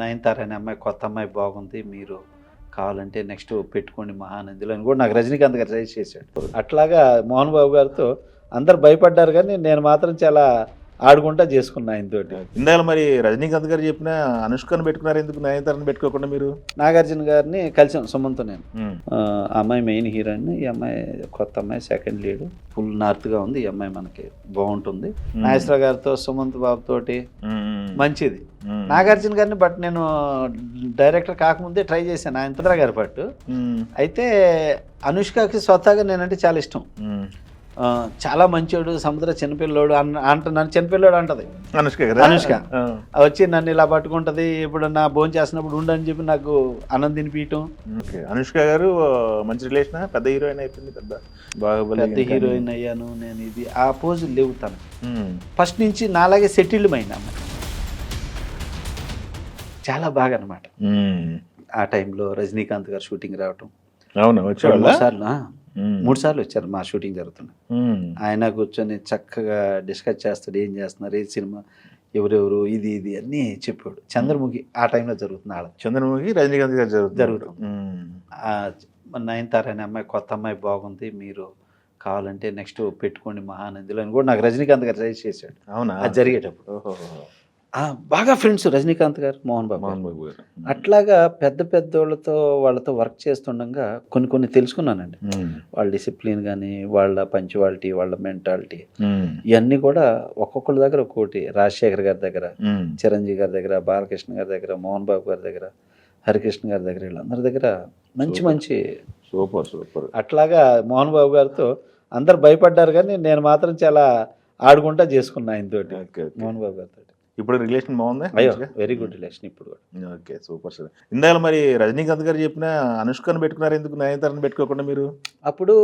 నయనతార అనే అమ్మాయి కొత్త అమ్మాయి బాగుంది, మీరు కావాలంటే నెక్స్ట్ పెట్టుకోండి మహానందిలో అని కూడా నాకు రజనీకాంత్ గారు సజెస్ట్ చేశాడు. అట్లాగా మోహన్ బాబు గారితో అందరు భయపడ్డారు, కానీ నేను మాత్రం చాలా ఆడుకుంటా చేసుకున్నా ఆయనతోటి. ఇందాక మరి రజనీకాంత్ గారు చెప్పిన అనుష్కను పెట్టుకున్నారు, ఎందుకు నయనతారని పెట్టుకోకుండా మీరు? నాగార్జున గారిని కలిసాం సుమంత్ నేను. ఆ అమ్మాయి మెయిన్ హీరోయిన్, ఈ అమ్మాయి కొత్త అమ్మాయి సెకండ్ లీడ్, ఫుల్ నార్త్గా ఉంది, ఈ అమ్మాయి మనకి బాగుంటుంది. నాగేశ్వర గారితో సుమంత్ బాబు తోటి మంచిది. నాగార్జున గారిని బట్ నేను డైరెక్టర్ కాకముందే ట్రై చేశాను ఆయన గారి పట్టు. అయితే అనుష్కకి స్వతహాగా నేనంటే చాలా ఇష్టం. చాలా మంచోడు, సముద్ర చిన్నపిల్లోడు అంటున్నాను, చిన్నపిల్లోడు అంటది అనుష్క. వచ్చి నన్ను ఇలా పట్టుకుంటది, ఇప్పుడు నా భోజనం చేస్తున్నప్పుడు ఉండని చెప్పి నాకు అన్నం తినిపించటం. అనుష్క గారు మంచి రిలేషన్, పెద్ద హీరోయిన్ అయిపోయింది, పెద్ద హీరోయిన్ అయ్యాను నేను. ఇది ఆ పోజులు లేవు తను ఫస్ట్ నుంచి నాలాగే సెటిల్డ్ మైండ్ అమ్మ, చాలా బాగా అనమాట. ఆ టైంలో రజనీకాంత్ గారు షూటింగ్ రావటం, అవును 3 సార్లు వచ్చారు మా షూటింగ్ జరుగుతుంది. ఆయన కూర్చొని చక్కగా డిస్కస్ చేస్తాడు, ఏం చేస్తున్నారు, ఏ సినిమా, ఎవరెవరు, ఇది ఇది అన్నీ చెప్పాడు. చంద్రముఖి ఆ టైంలో జరుగుతుంది, ఆడ చంద్రముఖి రజనీకాంత్ గారు జరుగుతుంది. నయనతార అనే అమ్మాయి కొత్త అమ్మాయి బాగుంది, మీరు కావాలంటే నెక్స్ట్ పెట్టుకోండి మహానందిలో అని కూడా నాకు రజనీకాంత్ గారు సజెస్ట్ చేశాడు. అవునా? అది జరిగేటప్పుడు బాగా ఫ్రెండ్స్ రజనీకాంత్ గారు, మోహన్ బాబు గారు. అట్లాగా పెద్ద పెద్దోళ్ళతో వాళ్ళతో వర్క్ చేస్తుండగా కొన్ని తెలుసుకున్నానండి. వాళ్ళ డిసిప్లిన్ కానీ, వాళ్ళ పంచువాలిటీ, వాళ్ళ మెంటాలిటీ, ఇవన్నీ కూడా ఒక్కొక్కరి దగ్గర ఒక్కొక్కటి. రాజశేఖర్ గారి దగ్గర, చిరంజీవి గారి దగ్గర, బాలకృష్ణ గారి దగ్గర, మోహన్ బాబు గారి దగ్గర, హరికృష్ణ గారి దగ్గర, వీళ్ళందరి దగ్గర మంచి సూపర్. అట్లాగా మోహన్ బాబు గారితో అందరు భయపడ్డారు, కానీ నేను మాత్రం చాలా ఆడుకుంటా చేసుకున్నా ఆయనతోటి, మోహన్ బాబు గారితో. ఇప్పుడు రిలేషన్ బాగుంది? అయ్యో వెరీ గుడ్ రిలేషన్ ఇప్పుడు కూడా. Okay, super sir. ఇందాక మరి రజనీకాంత్ గారు చెప్పిన అనుష్కను పెట్టుకున్నారు, ఎందుకు నయనతారని పెట్టుకోకుండా మీరు? అప్పుడు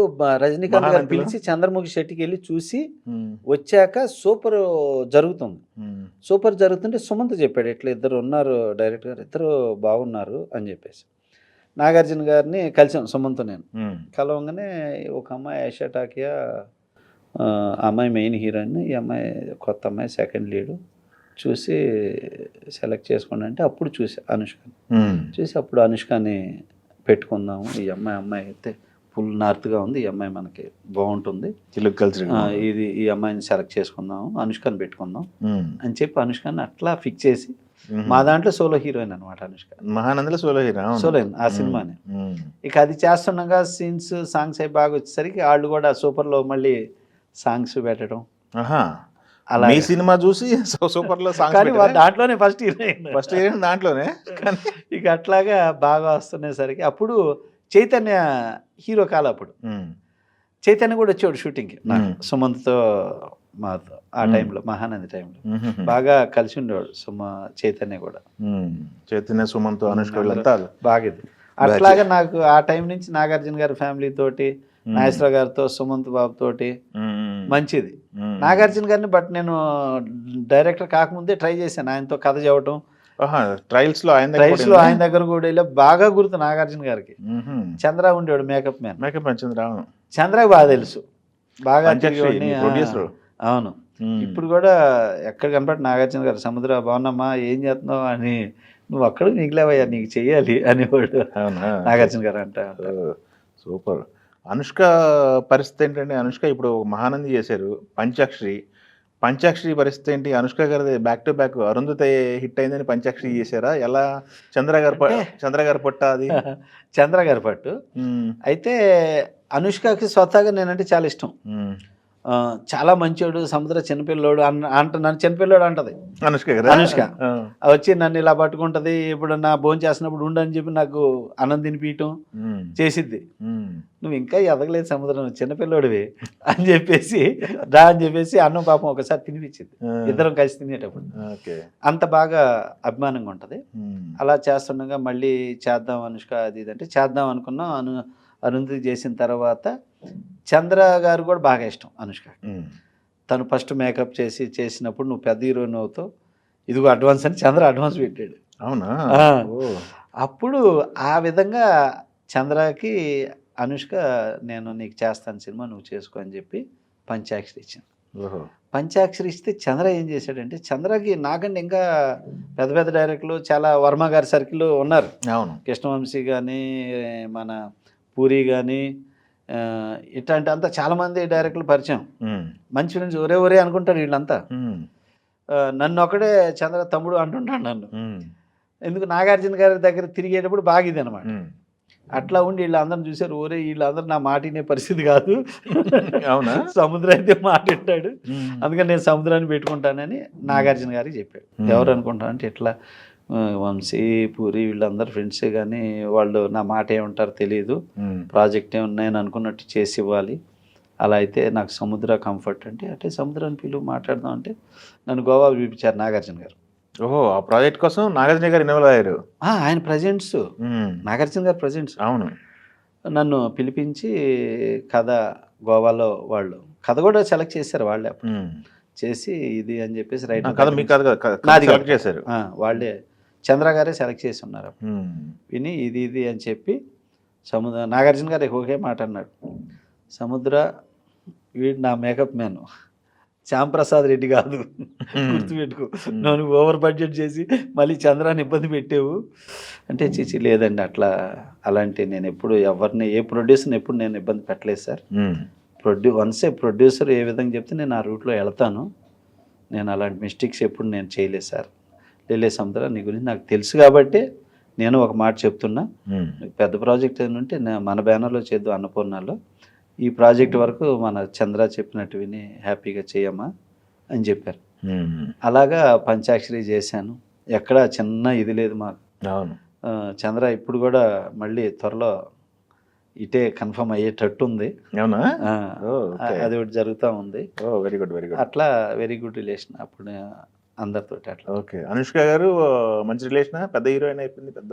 రజనీకాంత్ గారు పిలిచి చంద్రముఖి షెట్టికి వెళ్ళి చూసి వచ్చాక సూపర్ జరుగుతుంటే సుమంత్ చెప్పాడు, ఇట్లా ఇద్దరు ఉన్నారు డైరెక్టర్ గారు, ఇద్దరు బాగున్నారు అని చెప్పేసి. నాగార్జున గారిని కలిసాం సుమంత్ నేను. కలవంగానే ఒక అమ్మాయి ఐషా టాకియా, అమ్మాయి మెయిన్ హీరోయిన్, ఈ అమ్మాయి కొత్త అమ్మాయి సెకండ్ లీడ్, చూసి సెలెక్ట్ చేసుకోండి అంటే అప్పుడు చూసి అప్పుడు అనుష్కని పెట్టుకుందాము, ఈ అమ్మాయి అయితే ఫుల్ నార్త్గా ఉంది, ఈ అమ్మాయి మనకి బాగుంటుంది, ఇది ఈ అమ్మాయిని సెలెక్ట్ చేసుకుందాము, అనుష్కని పెట్టుకుందాం అని చెప్పి అనుష్కని అట్లా ఫిక్స్ చేసి, మా దాంట్లో సోలో హీరోయిన్ అనమాట అనుష్క. మహానందలో సోలో హీరోయిన్ ఆ సినిమాని. ఇక అది చేస్తుండగా సీన్స్, సాంగ్స్ అవి బాగా వచ్చేసరికి వాళ్ళు కూడా సూపర్లో మళ్ళీ సాంగ్స్ పెట్టడం. అలా మీ సినిమా చూసి సూపర్ లో దాంట్లోనే ఫస్ట్ హీరోయిన్ దాంట్లోనే. ఇక అట్లాగా బాగా వస్తునేసరికి అప్పుడు చైతన్య హీరో కాలం, అప్పుడు చైతన్య కూడా వచ్చాడు షూటింగ్కి సుమంత్తో మాతో. ఆ టైంలో మహానంది టైంలో బాగా కలిసి ఉండేవాడు చైతన్య కూడా. చైతన్య, సుమంత్, అనుష్క బాగా ఇది. అట్లాగా నాకు ఆ టైం నుంచి నాగార్జున గారి ఫ్యామిలీ తోటి, నాగేశ్వర గారితో, సుమంత్ బాబు తోటి మంచిది. నాగార్జున గారిని బట్ నేను డైరెక్టర్ కాకముందే ట్రై చేశాను ఆయనతో కథ చెప్పడం. ట్రయల్స్ లో ఆయన దగ్గర కూడా బాగా గుర్తు నాగార్జున గారికి. చంద్ర ఉండేవాడు మేకప్ మ్యాన్. చంద్రకు బాగా తెలుసు, బాగా అవును. ఇప్పుడు కూడా ఎక్కడ కనపడి నాగార్జున గారు, సముద్ర బాగున్నామా, ఏం చేస్తున్నావు అని, నువ్వు అక్కడ మిగిలేవయ్యా, నీకు చెయ్యాలి అనేవాడు నాగార్జున గారు అంట. సూపర్. అనుష్క పరిస్థితి ఏంటంటే, అనుష్క ఇప్పుడు మహానంది చేశారు, పంచాక్షరి పరిస్థితి ఏంటి? అనుష్క గారి back to back Arundhati hit అయిందని పంచాక్షరి చేశారా? ఎలా? చంద్ర గారి పట్ట అది చంద్ర గారి పట్టు. అయితే అనుష్కకి స్వతహాగా నేనంటే చాలా ఇష్టం. చాలా మంచోడు, సముద్ర చిన్నపిల్లోడు అంటున్నాను, చిన్నపిల్లోడు అంటది అనుష్క. వచ్చి నన్ను ఇలా పట్టుకుంటది, ఇప్పుడు నా భోజనం చేస్తున్నప్పుడు ఉండని చెప్పి నాకు అన్నం తినిపించటం చేసిద్ది. నువ్వు ఇంకా ఎదగలేదు సముద్రం, చిన్నపిల్లోడివి అని చెప్పేసి అన్నం పాపం ఒకసారి తినిపించింది, ఇద్దరం కలిసి తినేటప్పుడు. అంత బాగా అభిమానంగా ఉంటది. అలా చేస్తుండగా మళ్ళీ చేద్దాం అనుష్క అది ఇది అంటే చేద్దాం అనుకున్నాం. అరుంధతి చేసిన తర్వాత చంద్ర గారు కూడా బాగా ఇష్టం అనుష్క. తను ఫస్ట్ మేకప్ చేసినప్పుడు నువ్వు పెద్ద హీరోయిన్ అవుతావు, ఇదిగో అడ్వాన్స్ అని చంద్ర అడ్వాన్స్ పెట్టాడు. అవునా? అప్పుడు ఆ విధంగా చంద్రకి అనుష్క, నేను నీకు చేస్తాను సినిమా, నువ్వు చేసుకో అని చెప్పి పంచాక్షరి ఇచ్చాను. పంచాక్షరి ఇస్తే చంద్ర ఏం చేశాడంటే, చంద్రకి నాకంటే ఇంకా పెద్ద పెద్ద డైరెక్టర్లు చాలా వర్మ గారి సర్కిల్ ఉన్నారు. అవును. కృష్ణవంశీ కానీ, మన పూరి కానీ, ఇట్లాంటి అంతా చాలామంది డైరెక్టర్లు పరిచయం. మంచి ఫ్రెండ్స్, ఒరే ఒరే అనుకుంటారు వీళ్ళంతా. నన్ను ఒకడే చంద్ర తమ్ముడు అంటుంటాడు నన్ను. ఎందుకు నాగార్జున గారి దగ్గర తిరిగేటప్పుడు బాగా ఇది అనమాట. అట్లా ఉండి వీళ్ళందరం చూశారు, ఓరే వీళ్ళందరూ నా మాట వినే పరిస్థితి కాదు. అవునా? సముద్రం అయితే మాట వింటాడు, అందుకని నేను సముద్రాన్ని పెట్టుకుంటానని నాగార్జున గారికి చెప్పాడు. ఎవరు అనుకుంటానంటే ఇట్లా వంశీ, పూరి వీళ్ళందరూ ఫ్రెండ్సే, కానీ వాళ్ళు నా మాట ఏమంటారో తెలియదు, ప్రాజెక్ట్ ఏమున్నాయని అనుకున్నట్టు చేసి ఇవ్వాలి, అలా అయితే నాకు సముద్ర కంఫర్ట్ అంటే, అంటే సముద్రాన్ని పిలువు మాట్లాడదాం అంటే నన్ను గోవా పిలిపించారు నాగార్జున గారు. ఓహో, ఆ ప్రాజెక్ట్ కోసం నాగార్జున గారు ఇన్వాల్వ్ అయ్యారు. ఆయన ప్రజెంట్స్, నాగార్జున గారు ప్రజెంట్స్. అవును. నన్ను పిలిపించి కథ గోవాలో వాళ్ళు కథ కూడా సెలెక్ట్ చేశారు వాళ్ళే, చేసి ఇది అని చెప్పేసి రైట్ కథ మీ కథ నాది సెలెక్ట్ చేశారు. వాళ్ళే, చంద్ర గారే సెలెక్ట్ చేసి ఉన్నారు. విని ఇది ఇది అని చెప్పి నాగార్జున గారు ఒకే మాట అన్నాడు, సముద్ర వీడు నా మేకప్ మ్యాన్, శ్యాంప్రసాద్ రెడ్డి కాదు, గుర్తుపెట్టుకో, నువ్వు ఓవర్ బడ్జెట్ చేసి మళ్ళీ చంద్రాన్ని ఇబ్బంది పెట్టేవు అంటే, చీచి లేదండి అట్లా, అలాంటి నేను ఎప్పుడు ఎవరిని ఏ ప్రొడ్యూసర్ని ఎప్పుడు నేను ఇబ్బంది పెట్టలేదు సార్. వన్సే ప్రొడ్యూసర్ ఏ విధంగా చెప్తే నేను ఆ రూట్లో వెళ్తాను, నేను అలాంటి మిస్టేక్స్ ఎప్పుడు నేను చేయలేదు సార్. లేలే సముద్ర, నీ గురించి నాకు తెలుసు కాబట్టి నేను ఒక మాట చెప్తున్నా, పెద్ద ప్రాజెక్ట్ ఏంటంటే మన బ్యానర్లో చేద్దాం అన్నపూర్ణలో, ఈ ప్రాజెక్ట్ వరకు మన చంద్ర చెప్పినట్టు విని హ్యాపీగా చేయమ్మా అని చెప్పారు. అలాగా పంచాక్షరి చేశాను, ఎక్కడ చిన్న ఇది లేదు మాకు. అవును. చంద్ర ఇప్పుడు కూడా మళ్ళీ త్వరలో ఇటే కన్ఫర్మ్ అయ్యేటట్టు ఉంది. అవునా? అది ఒకటి జరుగుతూ ఉంది. Very good, very good. అట్లా వెరీ గుడ్ రిలేషన్ అప్పుడు అందరితో అట్లా. ఓకే. అనుష్క గారు మంచి రిలేషన్, పెద్ద హీరోయిన్ అయిపోయింది, పెద్ద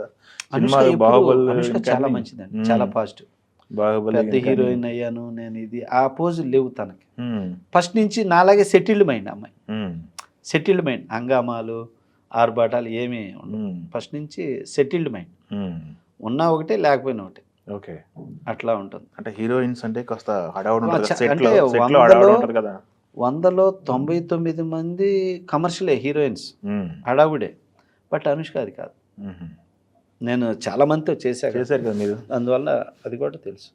అనుష్క చాలా మంచిదండి, చాలా పాజిటివ్. పెద్ద హీరోయిన్ అయ్యాను నేను, ఇది ఆ పోజులు లేవు తనకి. ఫస్ట్ నుంచి నాలాగే సెటిల్డ్ మైండ్ అమ్మాయి, సెటిల్డ్ మైండ్, హంగామాలు ఆర్భాటాలు ఏమీ ఉండవు. ఫస్ట్ నుంచి సెటిల్డ్ మైండ్, ఉన్నా ఒకటే లేకపోయినా ఒకటే. ఓకే, అట్లా ఉంటుంది. అంటే హీరోయిన్స్ అంటే కాస్త హడావుడి అంటే కదా. 100లో 99 మంది కమర్షియలే హీరోయిన్స్, హడావుడే. బట్ అనుష్క అది కాదు. నేను చాలా మందితో చేశారు కదా మీరు, అందువల్ల అది కూడా తెలుసు.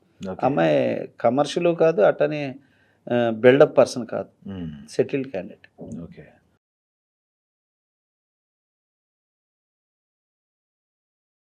అమ్మాయి కమర్షియల్ కాదు, అట్టనే బిల్డప్ పర్సన్ కాదు, సెటిల్డ్ క్యాండిడేట్. ఓకే.